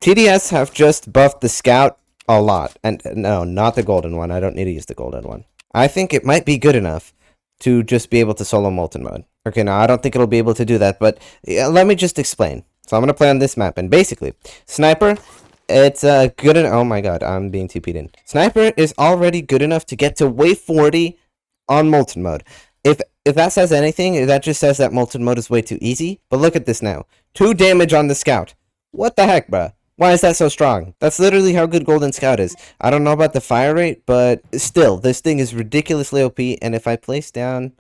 TDS have just buffed the scout a lot. And no, not the golden one. I don't need to use the golden one. I think it might be good enough to just be able to solo Molten mode. Okay, now I don't think it'll be able to do that, but let me just explain. So I'm going to play on this map, and basically, Sniper, it's good enough. Oh my god, I'm being TP'd in. Sniper is already good enough to get to wave 40 on Molten mode. If that says anything, that just says that Molten mode is way too easy. But look at this now. 2 damage on the scout. What the heck, bruh? Why is that so strong? That's literally how good Golden Scout is. I don't know about the fire rate, but still, this thing is ridiculously OP. And if I place down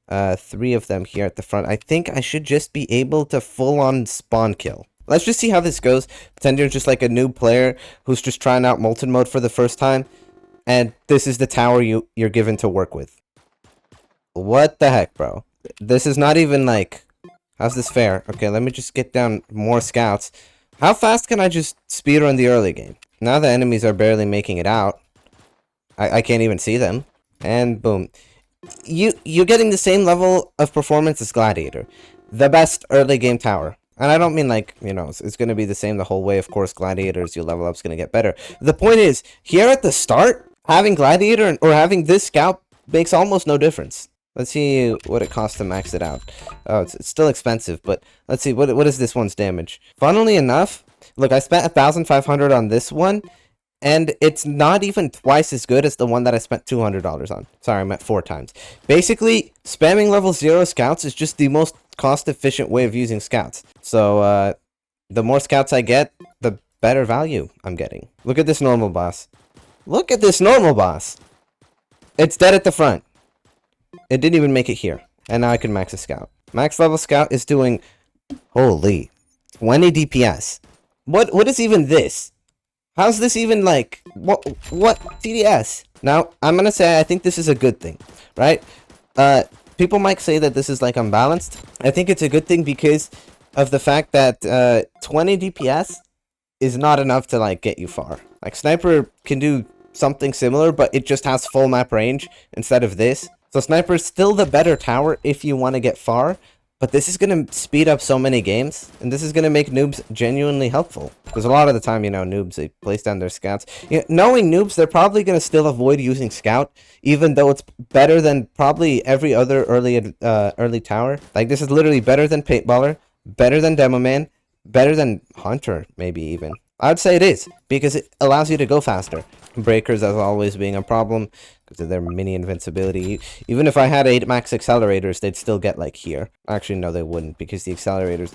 3 of them here at the front, I think I should just be able to full-on spawn kill. Let's just see how this goes. Pretend you're just like a new player who's just trying out Molten mode for the first time. And this is the tower you're given to work with. What the heck, bro? This is not even like... How's this fair? Okay, let me just get down more scouts. How fast can I just speedrun the early game? Now the enemies are barely making it out. I can't even see them. And boom. You're getting the same level of performance as Gladiator. The best early game tower. And I don't mean like, you know, it's going to be the same the whole way. Of course, Gladiator, as you level up, is going to get better. The point is, here at the start, having Gladiator or having this scout makes almost no difference. Let's see what it costs to max it out. Oh, it's still expensive, but let's see, what is this one's damage? Funnily enough, look, I spent 1,500 on this one, and it's not even twice as good as the one that I spent $200 on. Sorry, I meant 4 times. Basically, spamming level 0 scouts is just the most cost-efficient way of using scouts. So, the more scouts I get, the better value I'm getting. Look at this normal boss. Look at this normal boss! It's dead at the front. It didn't even make it here. And now I can max a scout. Max level scout is doing... Holy. 20 DPS. What is even this? How's this even like... What TDS? Now, I'm gonna say I think this is a good thing. Right? People might say that this is like unbalanced. I think it's a good thing because of the fact that 20 DPS is not enough to like get you far. Like Sniper can do something similar, but it just has full map range instead of this. So Sniper is still the better tower if you want to get far, but this is going to speed up so many games, and this is going to make noobs genuinely helpful. Because a lot of the time, you know, noobs, they place down their scouts. You know, knowing noobs, they're probably going to still avoid using scout, even though it's better than probably every other early tower. Like, this is literally better than Paintballer, better than Demoman, better than Hunter, maybe even. I'd say it is, because it allows you to go faster. Breakers, as always, being a problem because of their mini invincibility. Even if I had 8 max accelerators, they'd still get like here. Actually, no, they wouldn't, because the accelerators,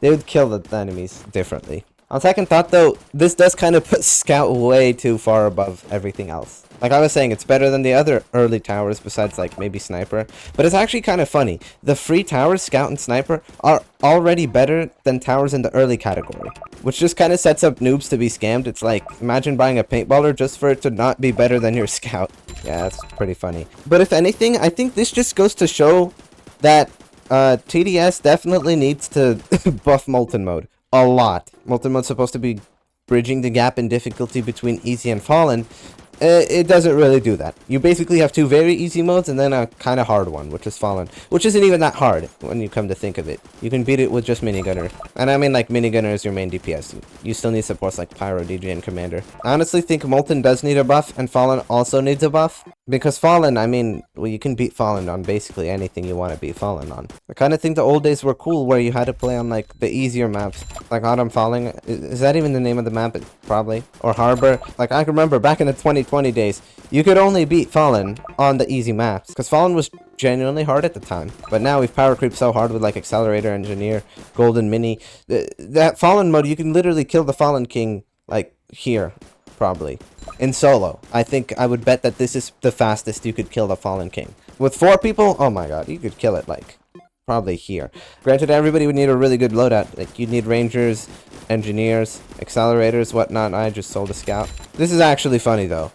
they would kill the enemies differently. On second thought, though, this does kind of put Scout way too far above everything else. Like I was saying, it's better than the other early towers besides like maybe Sniper. But it's actually kind of funny. The free towers, Scout and Sniper, are already better than towers in the early category. Which just kind of sets up noobs to be scammed. It's like, imagine buying a Paintballer just for it to not be better than your Scout. Yeah, that's pretty funny. But if anything, I think this just goes to show that TDS definitely needs to buff Molten mode. A lot. Molten mode's supposed to be bridging the gap in difficulty between easy and fallen. It doesn't really do that. You basically have 2 very easy modes and then a kind of hard one, which is Fallen. Which isn't even that hard when you come to think of it. You can beat it with just Minigunner. And I mean like Minigunner is your main DPS. You still need supports like Pyro, DJ, and Commander. I honestly think Molten does need a buff and Fallen also needs a buff. Because Fallen, I mean, well, you can beat Fallen on basically anything you want to beat Fallen on. I kind of think the old days were cool where you had to play on like the easier maps. Like Autumn Falling. Is that even the name of the map? Probably. Or Harbor. Like I can remember back in the 2020 days, you could only beat Fallen on the easy maps. Because Fallen was genuinely hard at the time. But now we've power creeped so hard with like Accelerator, Engineer, Golden Mini. That Fallen mode, you can literally kill the Fallen King like here. Probably. In solo. I think I would bet that this is the fastest you could kill the Fallen King. With 4 people, oh my god, you could kill it like probably here. Granted, everybody would need a really good loadout. Like you'd need Rangers, Engineers, Accelerators, whatnot. I just sold a Scout. This is actually funny though.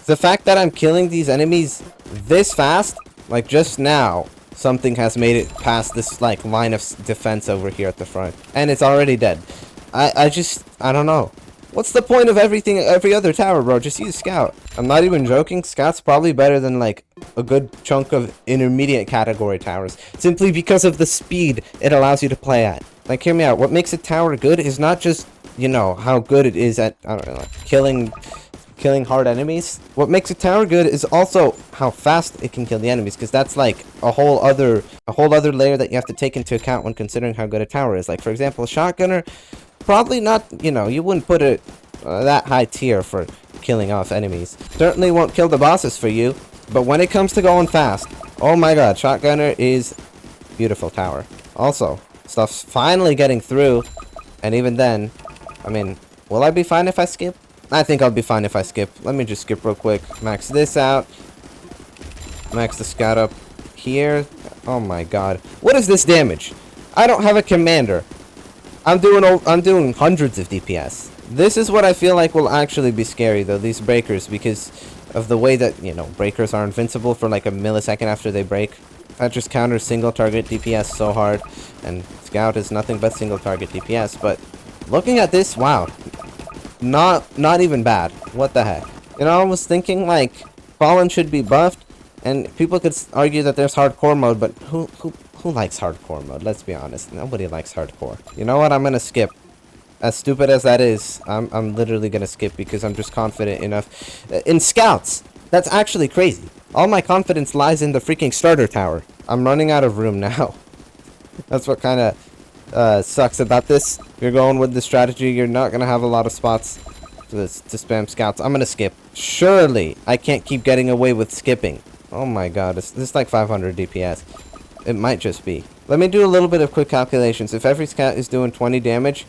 The fact that I'm killing these enemies this fast, like just now, something has made it past this like line of defense over here at the front. And it's already dead. I don't know. What's the point of every other tower, bro? Just use Scout. I'm not even joking. Scout's probably better than, like, a good chunk of intermediate category towers. Simply because of the speed it allows you to play at. Like, hear me out. What makes a tower good is not just you know, how good it is at, I don't know, like killing hard enemies. What makes a tower good is also how fast it can kill the enemies, because that's like a whole other layer that you have to take into account when considering how good a tower is. Like, for example, a shotgunner, probably not, you know, you wouldn't put it that high tier for killing off enemies. Certainly won't kill the bosses for you, but when it comes to going fast, oh my god, shotgunner is beautiful tower. Also, stuff's finally getting through, and even then, I mean, will I be fine if I skip? I think I'll be fine if I skip. Let me just skip real quick. Max this out. Max the scout up here. Oh my god. What is this damage? I don't have a commander. I'm doing hundreds of DPS. This is what I feel like will actually be scary though, these breakers, because of the way that, you know, breakers are invincible for like a millisecond after they break. That just counters single target DPS so hard, and scout is nothing but single target DPS, but looking at this, wow. Not even bad. What the heck? You know, I was thinking like Fallen should be buffed, and people could argue that there's hardcore mode, but who likes hardcore mode? Let's be honest. Nobody likes hardcore. You know what? I'm gonna skip. As stupid as that is, I'm literally gonna skip because I'm just confident enough. In scouts, that's actually crazy. All my confidence lies in the freaking starter tower. I'm running out of room now. That's what kind of sucks about this. If you're going with the strategy, you're not gonna have a lot of spots to spam scouts. I'm gonna skip. Surely I can't keep getting away with skipping. Oh my god, this is like 500 DPS. It might just be. Let me do a little bit of quick calculations. If every scout is doing 20 damage,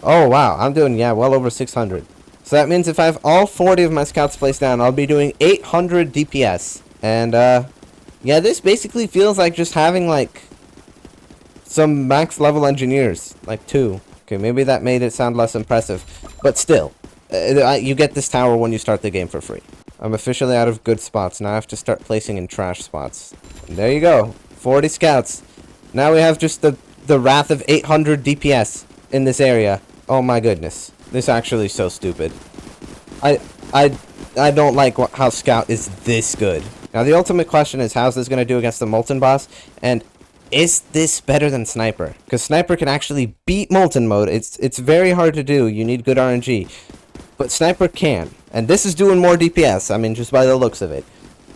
oh wow, I'm doing, yeah, well over 600. So that means if I have all 40 of my scouts placed down, I'll be doing 800 DPS. And yeah, this basically feels like just having like some max level engineers, like 2. Okay, maybe that made it sound less impressive, but still, you get this tower when you start the game for free. I'm officially out of good spots. Now I have to start placing in trash spots. And there you go, 40 scouts. Now we have just the wrath of 800 DPS in this area. Oh my goodness, this actually is so stupid. I don't like how scout is this good. Now the ultimate question is, how's this gonna do against the Molten boss? And is this better than Sniper? Because Sniper can actually beat Molten mode. It's very hard to do. You need good RNG. But Sniper can. And this is doing more DPS. I mean, just by the looks of it.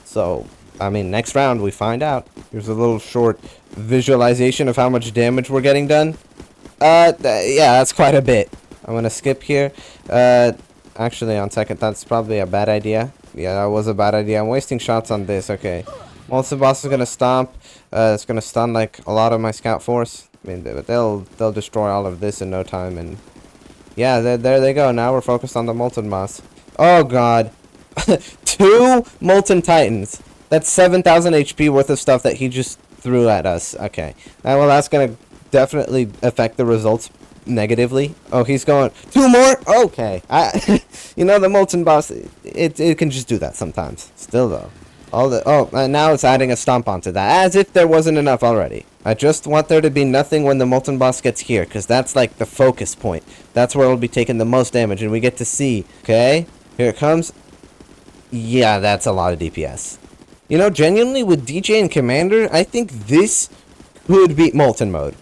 So, I mean, next round we find out. Here's a little short visualization of how much damage we're getting done. Yeah, that's quite a bit. I'm gonna skip here. Actually, on second, that's probably a bad idea. Yeah, that was a bad idea. I'm wasting shots on this. Okay. Molten boss is gonna stomp. It's gonna stun like a lot of my scout force. I mean, they'll destroy all of this in no time. And yeah, there they go. Now we're focused on the Molten boss. Oh god, 2 Molten Titans. That's 7,000 HP worth of stuff that he just threw at us. Okay, well that's gonna definitely affect the results negatively. Oh, he's going 2 more. Okay, you know, the Molten boss, it can just do that sometimes. Still though. Now it's adding a stomp onto that, as if there wasn't enough already. I just want there to be nothing when the Molten boss gets here, because that's like the focus point. That's where it'll be taking the most damage, and we get to see. Okay, here it comes. Yeah, that's a lot of DPS. You know, genuinely, with DJ and Commander, I think this could beat Molten mode.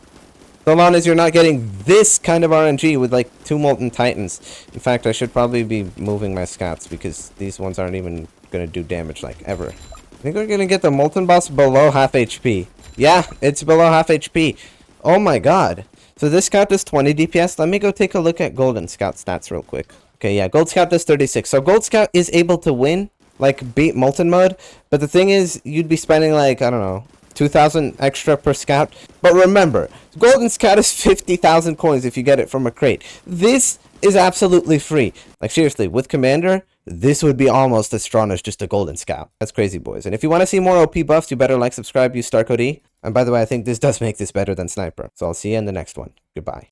So long as you're not getting this kind of RNG with like 2 Molten Titans. In fact, I should probably be moving my scouts, because these ones aren't even gonna do damage like ever. I think we're gonna get the Molten boss below half HP. Yeah, it's below half HP. Oh my god. So this scout does 20 DPS. Let me go take a look at Golden Scout stats real quick. Okay, yeah, Gold Scout does 36. So Gold Scout is able to win, like beat Molten mode. But the thing is, you'd be spending like, I don't know, 2,000 extra per scout. But remember, Golden Scout is 50,000 coins if you get it from a crate. This is absolutely free. Like seriously, with Commander, this would be almost as strong as just a Golden Scout. That's crazy, boys. And if you want to see more OP buffs, you better like, subscribe, use StarCode E. And by the way, I think this does make this better than Sniper. So I'll see you in the next one. Goodbye.